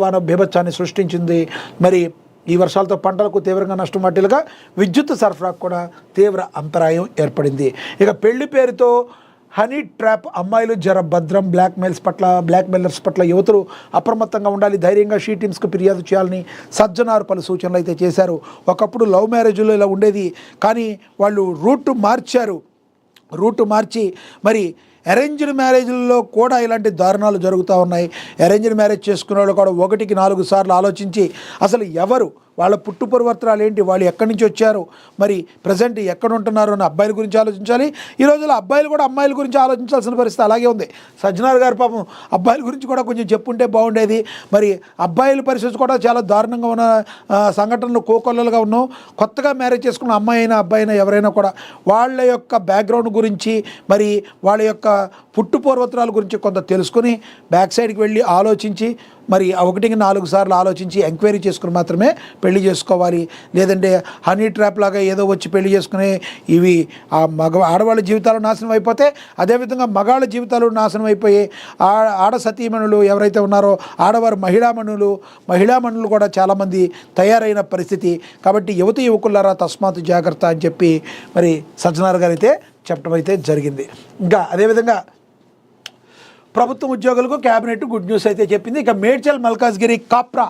వాన బీభత్సాన్ని సృష్టించింది. మరి ఈ వర్షాలతో పంటలకు తీవ్రంగా నష్టం వాటిల్లుగా విద్యుత్ సరఫరాకు కూడా తీవ్ర అంతరాయం ఏర్పడింది. ఇక పెళ్లి పేరుతో హనీ ట్రాప్, అమ్మాయిలు జర భద్రం, బ్లాక్మెయిలర్స్ పట్ల యువతులు అప్రమత్తంగా ఉండాలి, ధైర్యంగా షీ టీమ్స్కు ఫిర్యాదు చేయాలని సజ్జనారు పలు సూచనలు అయితే చేశారు. ఒకప్పుడు లవ్ మ్యారేజ్లో ఇలా ఉండేది, కానీ వాళ్ళు రూట్ మార్చి మరి అరేంజ్డ్ మ్యారేజ్ల్లో కూడా ఇలాంటి దారుణాలు జరుగుతూ ఉన్నాయి. అరేంజ్డ్ మ్యారేజ్ చేసుకునే వాళ్ళు కూడా 1-4 సార్లు ఆలోచించి అసలు ఎవరు, వాళ్ళ పుట్టుపూర్వత్రాలు ఏంటి, వాళ్ళు ఎక్కడి నుంచి వచ్చారు, మరి ప్రజెంట్ ఎక్కడ ఉంటున్నారు అని అబ్బాయిల గురించి ఆలోచించాలి. ఈ రోజుల్లో అబ్బాయిలు కూడా అమ్మాయిల గురించి ఆలోచించాల్సిన పరిస్థితి అలాగే ఉంది. సజ్జనార్ గారు పాపం అబ్బాయిల గురించి కూడా కొంచెం చెప్పుంటే బాగుండేది. మరి అబ్బాయిల పరిస్థితి కూడా చాలా దారుణంగా ఉన్న సంఘటనలు కోకొల్లలుగా ఉన్నాం. కొత్తగా మ్యారేజ్ చేసుకున్న అమ్మాయి అయినా అబ్బాయి అయినా ఎవరైనా కూడా వాళ్ళ యొక్క బ్యాక్గ్రౌండ్ గురించి, మరి వాళ్ళ యొక్క పుట్టుపూర్వత్రాల గురించి కొంత తెలుసుకుని బ్యాక్ సైడ్కి వెళ్ళి ఆలోచించి, మరి 1-4 సార్లు ఆలోచించి ఎంక్వైరీ చేసుకుని మాత్రమే పెళ్లి చేసుకోవాలి. లేదంటే హనీ ట్రాప్ లాగా ఏదో వచ్చి పెళ్లి చేసుకుని ఇవి ఆడవాళ్ళ జీవితాలు నాశనం అయిపోతే, అదేవిధంగా మగాళ్ళ జీవితాలు నాశనం అయిపోయి ఆడ సతీమణులు ఎవరైతే ఉన్నారో ఆడవారు మహిళామణులు కూడా చాలామంది తయారైన పరిస్థితి. కాబట్టి యువకులారా తస్మాత్ జాగ్రత్త అని చెప్పి మరి సజ్జనార్ గారు అయితే చెప్పడం అయితే జరిగింది. ఇంకా అదేవిధంగా ప్రభుత్వ ఉద్యోగులకు కేబినెట్ గుడ్ న్యూస్ అయితే చెప్పింది. ఇక Medchal Malkajgiri Kapra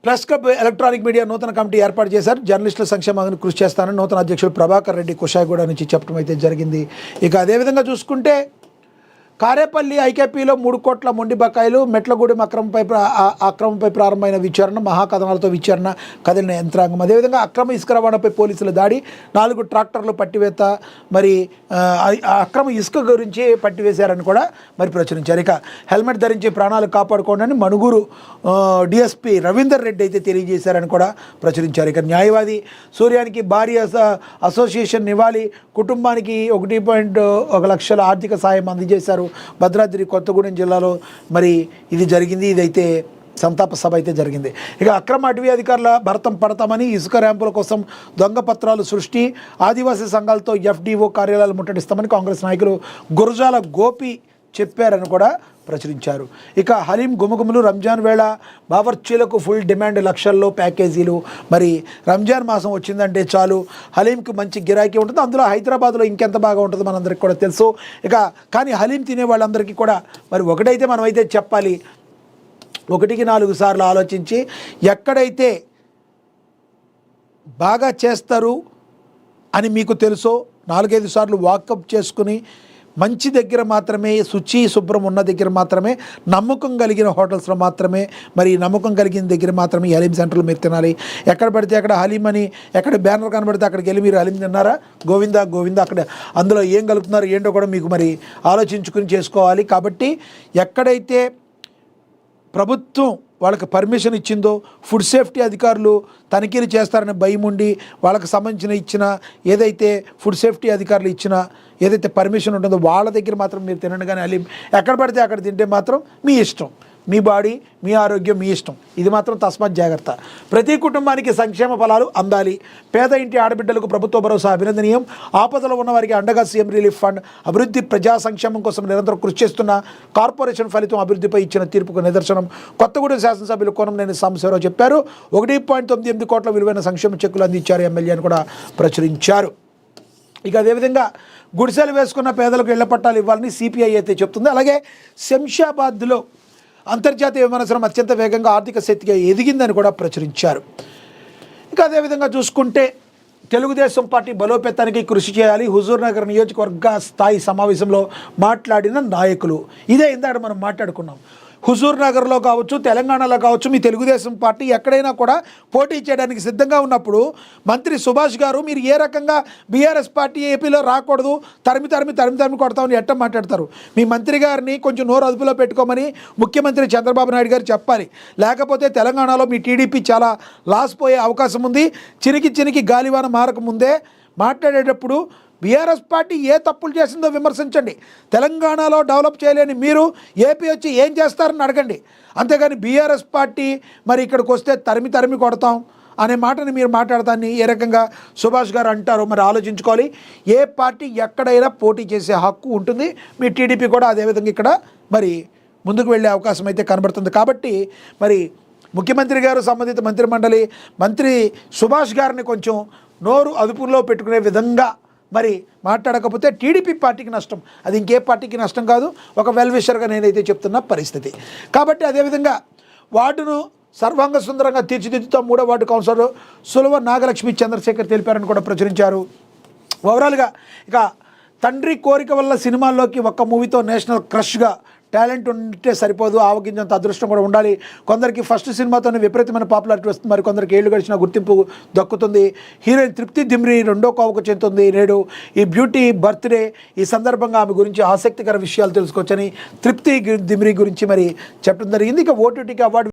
press club electronic media నూతన కమిటీ ఏర్పాటు చేశారు. జర్నలిస్టుల సంక్షేమానికి కృషి చేస్తానని నూతన అధ్యక్షుడు ప్రభాకర్ రెడ్డి కుషాయిగూడ నుంచి చెప్పడం అయితే జరిగింది. ఇక అదేవిధంగా చూసుకుంటే కారేపల్లి ఐకేపీలో 3 కోట్ల మొండి బకాయిలు, మెట్లగూడెం అక్రమంపై ప్రారంభమైన విచారణ, మహాకథనాలతో విచారణ కదిలిన యంత్రాంగం. అదేవిధంగా అక్రమ ఇసుక రవాణాపై పోలీసుల దాడి, 4 ట్రాక్టర్లు పట్టివేత, మరి అక్రమ ఇసుక గురించి పట్టివేశారని కూడా మరి ప్రచురించారు. ఇక హెల్మెట్ ధరించి ప్రాణాలు కాపాడుకోండి మణుగూరు డిఎస్పీ రవీందర్ రెడ్డి అయితే తెలియజేశారని కూడా ప్రచురించారు. ఇక న్యాయవాది సూర్యానికి భారీ అసోసియేషన్ నివాళి, కుటుంబానికి 1.1 లక్షల ఆర్థిక సాయం అందజేశారు. భద్రాద్రి కొత్తగూడెం జిల్లాలో మరి ఇది జరిగింది. ఇదైతే సంతాప సభ అయితే జరిగింది. ఇక అక్రమ అటవీ అధికారుల భరతం పడతామని, ఇసుక ర్యాంపుల కోసం దొంగ పత్రాలు సృష్టి, ఆదివాసీ సంఘాలతో FDO కార్యాలయాలు ముట్టడిస్తామని కాంగ్రెస్ నాయకులు గురజాల గోపి చెప్పారని కూడా ప్రచురించారు. ఇక హలీం గుమగుములు, రంజాన్ వేళ బావర్చీలకు ఫుల్ డిమాండ్, లక్షల్లో ప్యాకేజీలు. మరి రంజాన్ మాసం వచ్చిందంటే చాలు హలీంకి మంచి గిరాకీ ఉంటుంది. అందులో హైదరాబాద్లో ఇంకెంత బాగా ఉంటుందో మనందరికీ కూడా తెలుసు. ఇక కానీ హలీం తినే వాళ్ళందరికీ కూడా మరి ఒకటైతే మనమైతే చెప్పాలి, 1-4 సార్లు ఆలోచించి ఎక్కడైతే బాగా చేస్తారు అని మీకు తెలుసో 4-5 సార్లు వాకప్ చేసుకుని మంచి దగ్గర మాత్రమే, శుభ్రం ఉన్న దగ్గర మాత్రమే, నమ్మకం కలిగిన హోటల్స్లో మాత్రమే, మరి నమ్మకం కలిగిన దగ్గర మాత్రమే ఈ హలీం సెంటర్లు మీరు తినాలి. ఎక్కడ పడితే అక్కడ హలీం అని ఎక్కడ బ్యానర్ కనబడితే అక్కడికి వెళ్ళి మీరు హలీం తిన్నారా, గోవిందా అక్కడ అందులో ఏం కలుపుతున్నారు ఏంటో కూడా మీకు మరి ఆలోచించుకుని చేసుకోవాలి. కాబట్టి ఎక్కడైతే ప్రభుత్వం వాళ్ళకి పర్మిషన్ ఇచ్చిందో, ఫుడ్ సేఫ్టీ అధికారులు తనిఖీలు చేస్తారని భయం ఉండి వాళ్ళకి సంబంధించిన ఏదైతే ఫుడ్ సేఫ్టీ అధికారులు ఇచ్చిన ఏదైతే పర్మిషన్ ఉంటుందో వాళ్ళ దగ్గర మాత్రం మీరు తినండి. కానీ హలీం ఎక్కడ పడితే అక్కడ తింటే మాత్రం మీ ఇష్టం, మీ బాడీ, మీ ఆరోగ్యం మీ ఇష్టం. ఇది మాత్రం తస్మాత్ జాగ్రత్త. ప్రతి కుటుంబానికి సంక్షేమ ఫలాలు అందాలి. పేద ఇంటి ఆడబిడ్డలకు ప్రభుత్వ భరోసా అభినందనీయం. ఆపదలో ఉన్నవారికి అండగా సీఎం రిలీఫ్ ఫండ్. అభివృద్ధి ప్రజా సంక్షేమం కోసం నిరంతరం కృషి చేస్తున్న కార్పొరేషన్ ఫలితం అభివృద్ధిపై ఇచ్చిన తీర్పుకు నిదర్శనం. కొత్తగూడెం శాసనసభ్యులు కోనంనేని సాంబశివరావు చెప్పారు. 1.98 కోట్ల విలువైన సంక్షేమ చెక్కులు అందించారు ఎమ్మెల్యే అని కూడా ప్రచురించారు. ఇక అదేవిధంగా గుడిసెలు వేసుకున్న పేదలకు ఇళ్ల పట్టాలు ఇవ్వాలని సిపిఐ అయితే చెప్తుంది. అలాగే శంషాబాద్లో అంతర్జాతీయ విమానాశ్రయం అత్యంత వేగంగా ఆర్థిక శక్తిగా ఎదిగిందని కూడా ప్రచురించారు. ఇంకా అదేవిధంగా చూసుకుంటే తెలుగుదేశం పార్టీ బలోపేతానికి కృషి చేయాలి. హుజూర్నగర్ నియోజకవర్గ స్థాయి సమావేశంలో మాట్లాడిన నాయకులు. ఇదే ఇందాక మనం మాట్లాడుకున్నాం. హుజూర్నగర్లో కావచ్చు, తెలంగాణలో కావచ్చు, మీ తెలుగుదేశం పార్టీ ఎక్కడైనా కూడా పోటీ చేయడానికి సిద్ధంగా ఉన్నప్పుడు మంత్రి సుభాష్ గారు మీరు ఏ రకంగా బీఆర్ఎస్ పార్టీ ఏపీలో రాకూడదు, తరిమి కొడతామని ఎట్ట మాట్లాడతారు? మీ మంత్రి గారిని కొంచెం నోరు అదుపులో పెట్టుకోమని ముఖ్యమంత్రి చంద్రబాబు నాయుడు గారు చెప్పాలి. లేకపోతే తెలంగాణలో మీ టీడీపీ చాలా లాస్ పోయే అవకాశం ఉంది. చినికి గాలివాన మారక ముందే మాట్లాడేటప్పుడు బీఆర్ఎస్ పార్టీ ఏ తప్పులు చేసిందో విమర్శించండి. తెలంగాణలో డెవలప్ చేయలేని మీరు ఏపీ వచ్చి ఏం చేస్తారని అడగండి. అంతేగాని బీఆర్ఎస్ పార్టీ మరి ఇక్కడికి వస్తే తరిమి కొడతాం అనే మాటని మీరు మాట్లాడతాన్ని ఏ రకంగా సుభాష్ గారు అంటారో మరి ఆలోచించుకోవాలి. ఏ పార్టీ ఎక్కడైనా పోటీ చేసే హక్కు ఉంటుంది. మీ టీడీపీ కూడా అదేవిధంగా ఇక్కడ మరి ముందుకు వెళ్ళే అవకాశం అయితే కనబడుతుంది. కాబట్టి మరి ముఖ్యమంత్రి గారు, సంబంధిత మంత్రిమండలి మంత్రి సుభాష్ గారిని కొంచెం నోరు అదుపులో పెట్టుకునే విధంగా మరి మాట్లాడకపోతే టీడీపీ పార్టీకి నష్టం, అది ఇంకే పార్టీకి నష్టం కాదు. ఒక వెల్ విషర్గా నేనైతే చెప్తున్న పరిస్థితి. కాబట్టి అదేవిధంగా వార్డును సర్వాంగ సుందరంగా తీర్చిదిద్దుతాం 3వ వార్డు కౌన్సిలర్ సులవ నాగలక్ష్మి చంద్రశేఖర్ తెలిపారని కూడా ప్రచురించారు. ఓవరాల్గా ఇక తండ్రి కోరిక వల్ల సినిమాల్లోకి ఒక్క మూవీతో నేషనల్ క్రష్గా టాలెంట్ ఉంటే సరిపోదు, ఆవగించంత అదృష్టం కూడా ఉండాలి. కొందరికి ఫస్ట్ సినిమాతోనే విపరీతమైన పాపులారిటీ వస్తుంది, మరి కొందరికి ఏళ్ళు గడిచిన గుర్తింపు దక్కుతుంది. హీరోయిన్ తృప్తి దిమ్రి 2వ కోవకు చెందుతుంది నేడు. ఈ బ్యూటీ బర్త్డే ఈ సందర్భంగా ఆమె గురించి ఆసక్తికర విషయాలు తెలుసుకోవచ్చని తృప్తి దిమ్రి గురించి మరి చెప్పడం జరిగింది. ఇక ఓటీటీకి అవార్డు